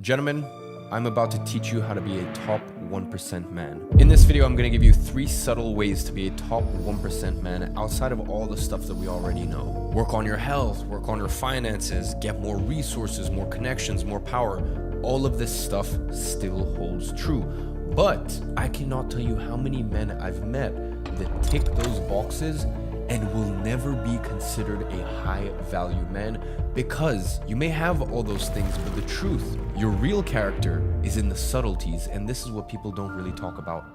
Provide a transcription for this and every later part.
Gentlemen, I'm about to teach you how to be a top 1% man. In this video, I'm going to give you 3 subtle ways to be a top 1% man outside of all the stuff that we already know. Work on your health, work on your finances, get more resources, more connections, more power. All of this stuff still holds true. But I cannot tell you how many men I've met that tick those boxes and will never be considered a high value man, because you may have all those things, but the truth, your real character, is in the subtleties, and this is what people don't really talk about.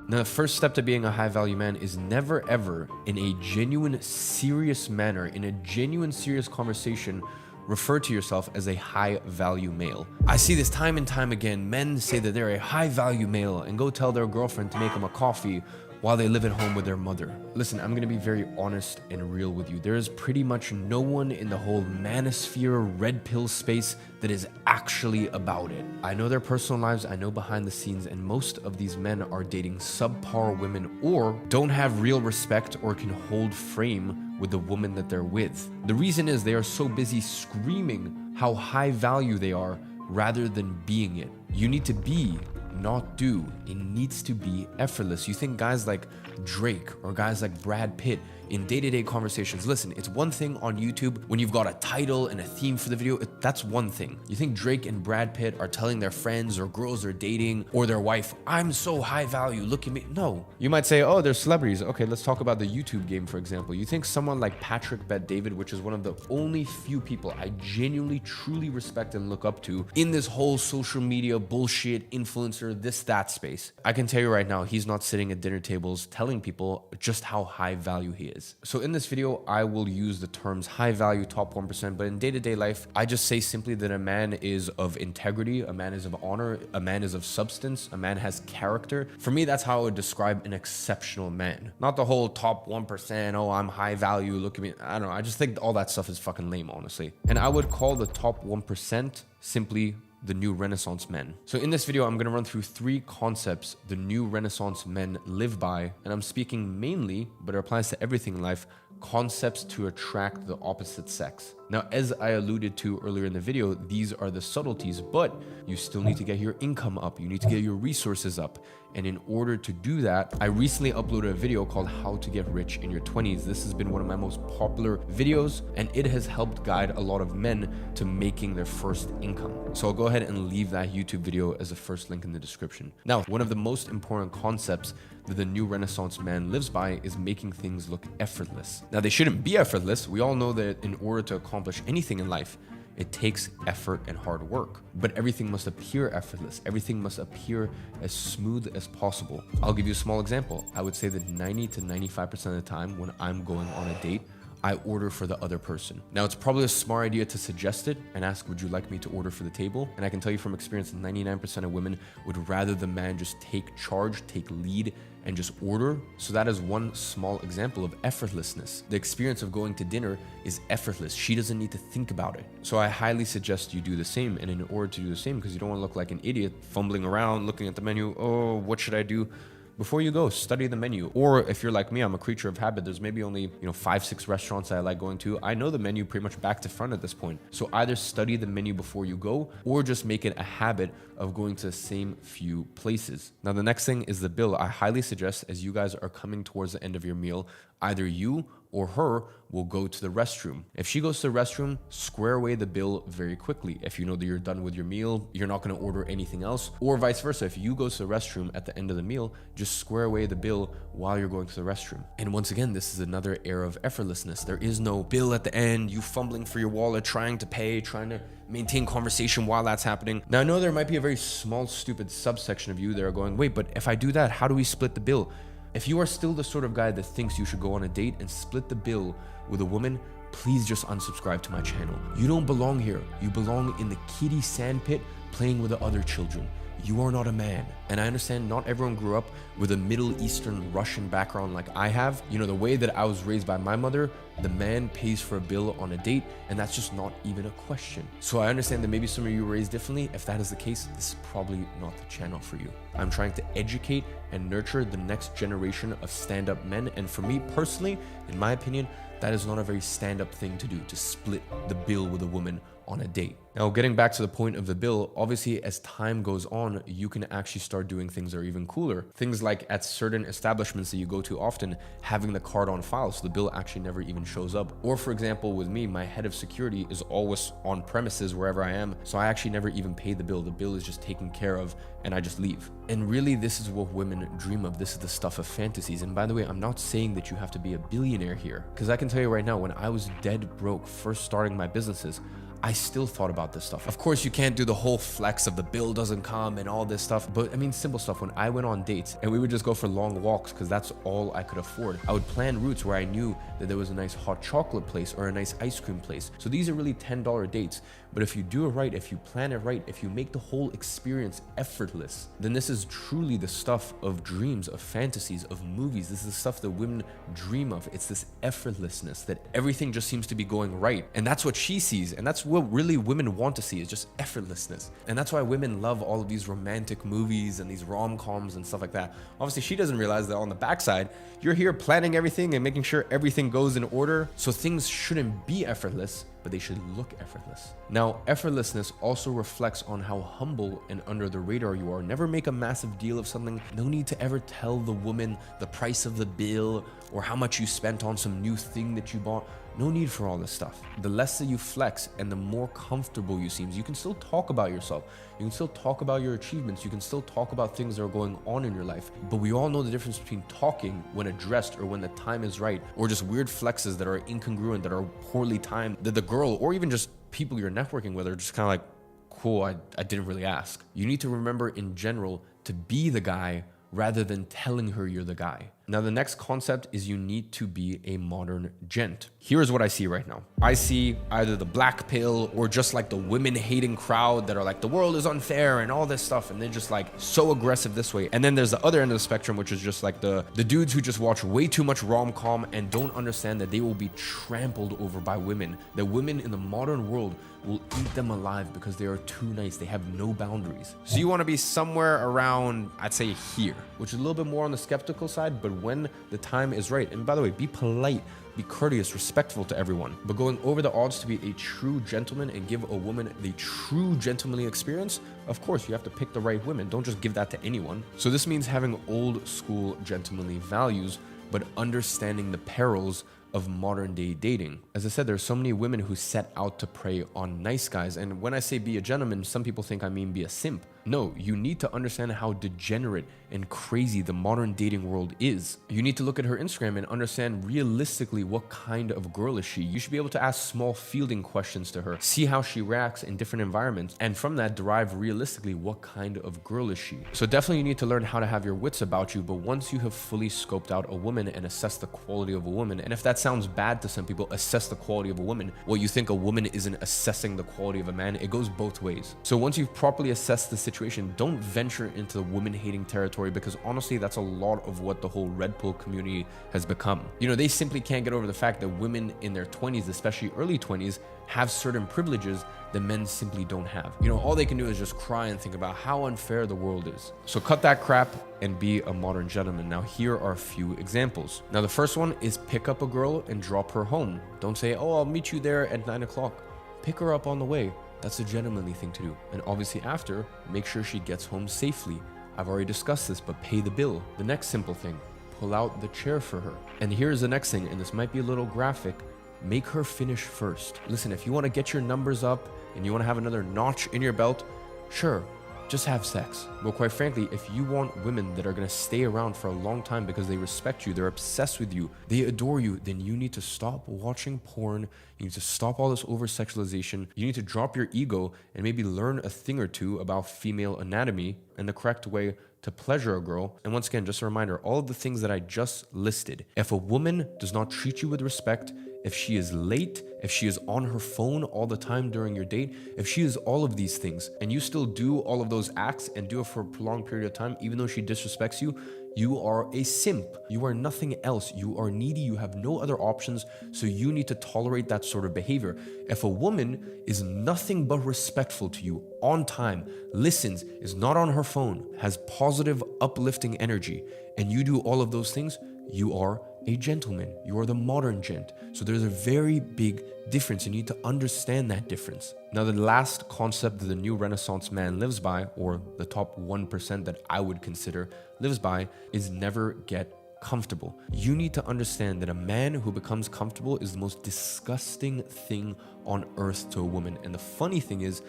Now, the first step to being a high value man is never ever, in a genuine, serious manner, in a genuine, serious conversation, refer to yourself as a high value male. I see this time and time again. Men say that they're a high value male and go tell their girlfriend to make them a coffee while they live at home with their mother. Listen, I'm gonna be very honest and real with you. There is pretty much no one in the whole manosphere, red pill space that is actually about it. I know their personal lives, I know behind the scenes, and most of these men are dating subpar women or don't have real respect or can hold frame with the woman that they're with. The reason is they are so busy screaming how high value they are rather than being it. You need to be, not do. It needs to be effortless. You think guys like Drake or guys like Brad Pitt in day-to-day conversations, listen, it's one thing on YouTube when you've got a title and a theme for the video, that's one thing. You think Drake and Brad Pitt are telling their friends or girls they're dating or their wife, I'm so high value, look at me. No. You might say, oh, they're celebrities. Okay, let's talk about the YouTube game, for example. You think someone like Patrick Bet-David, which is one of the only few people I genuinely, truly respect and look up to in this whole social media bullshit, influencer, this, that space. I can tell you right now, he's not sitting at dinner tables telling people just how high value he is. So in this video, I will use the terms high value, top 1%, but in day-to-day life, I just say simply that a man is of integrity, a man is of honor, a man is of substance, a man has character. For me, that's how I would describe an exceptional man. Not the whole top 1%, oh, I'm high value, look at me. I don't know, I just think all that stuff is fucking lame, honestly. And I would call the top 1% simply the new Renaissance men. So in this video, I'm going to run through 3 concepts the new Renaissance men live by, and I'm speaking mainly, but it applies to everything in life, concepts to attract the opposite sex. Now, as I alluded to earlier in the video, these are the subtleties, but you still need to get your income up. You need to get your resources up. And in order to do that, I recently uploaded a video called How to Get Rich in Your 20s. This has been one of my most popular videos, and it has helped guide a lot of men to making their first income. So I'll go ahead and leave that YouTube video as the first link in the description. Now, one of the most important concepts that the new Renaissance man lives by is making things look effortless. Now, they shouldn't be effortless. We all know that in order to accomplish anything in life, it takes effort and hard work, but everything must appear effortless. Everything must appear as smooth as possible. I'll give you a small example. I would say that 90 to 95% of the time when I'm going on a date, I order for the other person. Now, it's probably a smart idea to suggest it and ask, would you like me to order for the table? And I can tell you from experience, 99% of women would rather the man just take charge, take lead, and just order. So that is one small example of effortlessness. The experience of going to dinner is effortless. She doesn't need to think about it. So I highly suggest you do the same. And in order to do the same, because you don't want to look like an idiot fumbling around, looking at the menu, oh, what should I do? Before you go, study the menu. Or if you're like me, I'm a creature of habit. There's maybe only 5-6 restaurants I like going to. I know the menu pretty much back to front at this point. So either study the menu before you go, or just make it a habit of going to the same few places. Now, the next thing is the bill. I highly suggest, as you guys are coming towards the end of your meal, either you or her will go to the restroom. If she goes to the restroom, square away the bill very quickly. If you know that you're done with your meal, you're not going to order anything else, or vice versa. If you go to the restroom at the end of the meal, just square away the bill while you're going to the restroom. And once again, this is another era of effortlessness. There is no bill at the end, you fumbling for your wallet, trying to pay, trying to maintain conversation while that's happening. Now, I know there might be a very small, stupid subsection of you that are going, wait, but if I do that, how do we split the bill? If you are still the sort of guy that thinks you should go on a date and split the bill with a woman, please just unsubscribe to my channel. You don't belong here. You belong in the kiddie sandpit playing with the other children. You are not a man. And I understand not everyone grew up with a Middle Eastern Russian background like I have. You know, the way that I was raised by my mother, the man pays for a bill on a date, and that's just not even a question. So I understand that maybe some of you were raised differently. If that is the case, this is probably not the channel for you. I'm trying to educate and nurture the next generation of stand-up men. And for me personally, in my opinion, that is not a very stand-up thing to do, to split the bill with a woman on a date. Now, getting back to the point of the bill, obviously as time goes on, you can actually start doing things that are even cooler. Things like at certain establishments that you go to often, having the card on file so the bill actually never even shows up. Or for example, with me, my head of security is always on premises wherever I am, so I actually never even pay the bill. The bill is just taken care of and I just leave. And really, this is what women dream of. This is the stuff of fantasies. And by the way, I'm not saying that you have to be a billionaire here, because I can tell you right now, when I was dead broke first starting my businesses, I still thought about this stuff. Of course, you can't do the whole flex of the bill doesn't come and all this stuff, but I mean, simple stuff. When I went on dates and we would just go for long walks because that's all I could afford, I would plan routes where I knew that there was a nice hot chocolate place or a nice ice cream place. So these are really $10 dates. But if you do it right, if you plan it right, if you make the whole experience effortless, then this is truly the stuff of dreams, of fantasies, of movies. This is the stuff that women dream of. It's this effortlessness that everything just seems to be going right. And that's what she sees. And that's what really women want to see, is just effortlessness. And that's why women love all of these romantic movies and these rom-coms and stuff like that. Obviously, she doesn't realize that on the backside, you're here planning everything and making sure everything goes in order. So things shouldn't be effortless, but they should look effortless. Now, effortlessness also reflects on how humble and under the radar you are. Never make a massive deal of something. No need to ever tell the woman the price of the bill or how much you spent on some new thing that you bought. No need for all this stuff. The less that you flex and the more comfortable you seem, you can still talk about yourself. You can still talk about your achievements. You can still talk about things that are going on in your life. But we all know the difference between talking when addressed or when the time is right, or just weird flexes that are incongruent, that are poorly timed, that the girl or even just people you're networking with are just kind of like, cool, I didn't really ask. You need to remember in general to be the guy rather than telling her you're the guy. Now, the next concept is you need to be a modern gent. Here's what I see right now. I see either the black pill or just like the women hating crowd that are like, the world is unfair and all this stuff. And they're just like so aggressive this way. And then there's the other end of the spectrum, which is just like the dudes who just watch way too much rom-com and don't understand that they will be trampled over by women. That women in the modern world will eat them alive because they are too nice. They have no boundaries. So you want to be somewhere around, I'd say here, which is a little bit more on the skeptical side, but when the time is right. And by the way, be polite, be courteous, respectful to everyone. But going over the odds to be a true gentleman and give a woman the true gentlemanly experience, of course, you have to pick the right women. Don't just give that to anyone. So this means having old school gentlemanly values, but understanding the perils of modern day dating. As I said, there's so many women who set out to prey on nice guys. And when I say be a gentleman, some people think I mean be a simp. No, you need to understand how degenerate and crazy the modern dating world is. You need to look at her Instagram and understand realistically what kind of girl is she. You should be able to ask small fielding questions to her, see how she reacts in different environments, and from that derive realistically what kind of girl is she. So definitely you need to learn how to have your wits about you, but once you have fully scoped out a woman and assessed the quality of a woman, and if that sounds bad to some people, assess the quality of a woman, well, you think a woman isn't assessing the quality of a man, it goes both ways. So once you've properly assessed the situation, don't venture into the woman-hating territory, because honestly, that's a lot of what the whole Red Pill community has become. You know, they simply can't get over the fact that women in their 20s, especially early 20s, have certain privileges that men simply don't have. You know, all they can do is just cry and think about how unfair the world is. So cut that crap and be a modern gentleman. Now, here are a few examples. Now, the first one is pick up a girl and drop her home. Don't say, oh, I'll meet you there at 9 o'clock. Pick her up on the way. That's a gentlemanly thing to do. And obviously after, make sure she gets home safely. I've already discussed this, but pay the bill. The next simple thing, pull out the chair for her. And here's the next thing, and this might be a little graphic, make her finish first. Listen, if you want to get your numbers up and you want to have another notch in your belt, sure, just have sex. But quite frankly, if you want women that are going to stay around for a long time because they respect you, they're obsessed with you, they adore you, then you need to stop watching porn. You need to stop all this over-sexualization. You need to drop your ego and maybe learn a thing or two about female anatomy and the correct way to pleasure a girl. And once again, just a reminder, all of the things that I just listed, if a woman does not treat you with respect, if she is late, if she is on her phone all the time during your date, if she is all of these things and you still do all of those acts and do it for a prolonged period of time, even though she disrespects you, you are a simp. You are nothing else. You are needy. You have no other options. So you need to tolerate that sort of behavior. If a woman is nothing but respectful to you, on time, listens, is not on her phone, has positive, uplifting energy, and you do all of those things, you are a gentleman. You are the modern gent. So there's a very big difference. You need to understand that difference. Now, the last concept that the new Renaissance man lives by, or the top 1% that I would consider lives by, is never get comfortable. You need to understand that a man who becomes comfortable is the most disgusting thing on earth to a woman. And the funny thing is,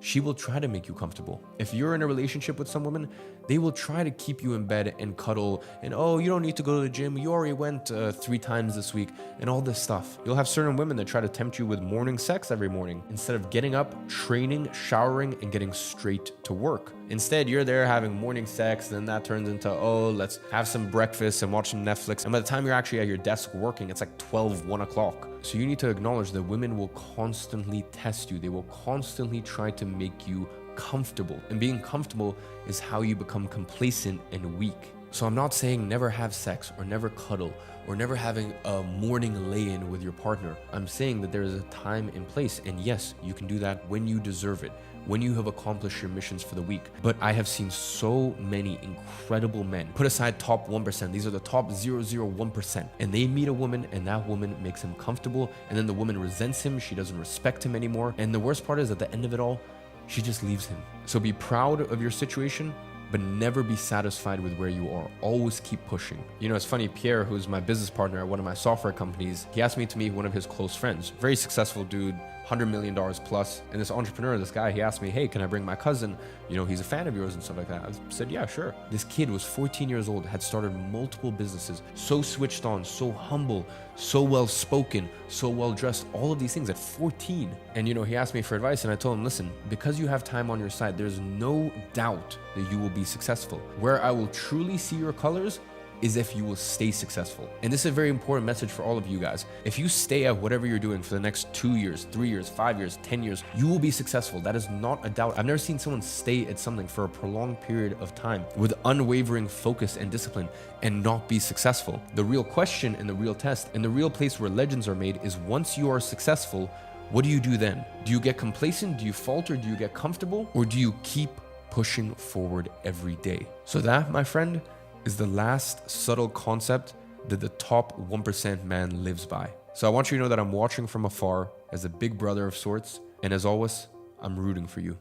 she will try to make you comfortable. If you're in a relationship with some women, they will try to keep you in bed and cuddle and, oh, you don't need to go to the gym. You already went 3 times this week and all this stuff. You'll have certain women that try to tempt you with morning sex every morning instead of getting up, training, showering, and getting straight to work. Instead, you're there having morning sex, then that turns into, oh, let's have some breakfast and watch some Netflix. And by the time you're actually at your desk working, it's like 12, 1 o'clock. So you need to acknowledge that women will constantly test you. They will constantly try to make you comfortable. And being comfortable is how you become complacent and weak. So I'm not saying never have sex or never cuddle or never having a morning lay-in with your partner. I'm saying that there is a time and place. And yes, you can do that when you deserve it, when you have accomplished your missions for the week. But I have seen so many incredible men, put aside top 1%, these are the top 0.001%, and they meet a woman and that woman makes him comfortable, and then the woman resents him, she doesn't respect him anymore, and the worst part is at the end of it all, she just leaves him. So be proud of your situation, but never be satisfied with where you are. Always keep pushing. You know, it's funny, Pierre, who's my business partner at one of my software companies, he asked me to meet one of his close friends, very successful dude, $100 million plus. And this entrepreneur, this guy, he asked me, hey, can I bring my cousin? You know, he's a fan of yours and stuff like that. I said, yeah, sure. This kid was 14 years old, had started multiple businesses, so switched on, so humble, so well spoken, so well dressed, all of these things at 14. And you know, he asked me for advice and I told him, listen, because you have time on your side, there's no doubt that you will be successful. Where I will truly see your colors is if you will stay successful. And this is a very important message for all of you guys. If you stay at whatever you're doing for the next 2 years, 3 years, 5 years, 10 years, you will be successful. That is not a doubt. I've never seen someone stay at something for a prolonged period of time with unwavering focus and discipline and not be successful. The real question and the real test and the real place where legends are made is once you are successful, what do you do then? Do you get complacent? Do you falter? Do you get comfortable? Or do you keep pushing forward every day? So that, my friend, is the last subtle concept that the top 1% man lives by. So I want you to know that I'm watching from afar as a big brother of sorts, and as always, I'm rooting for you.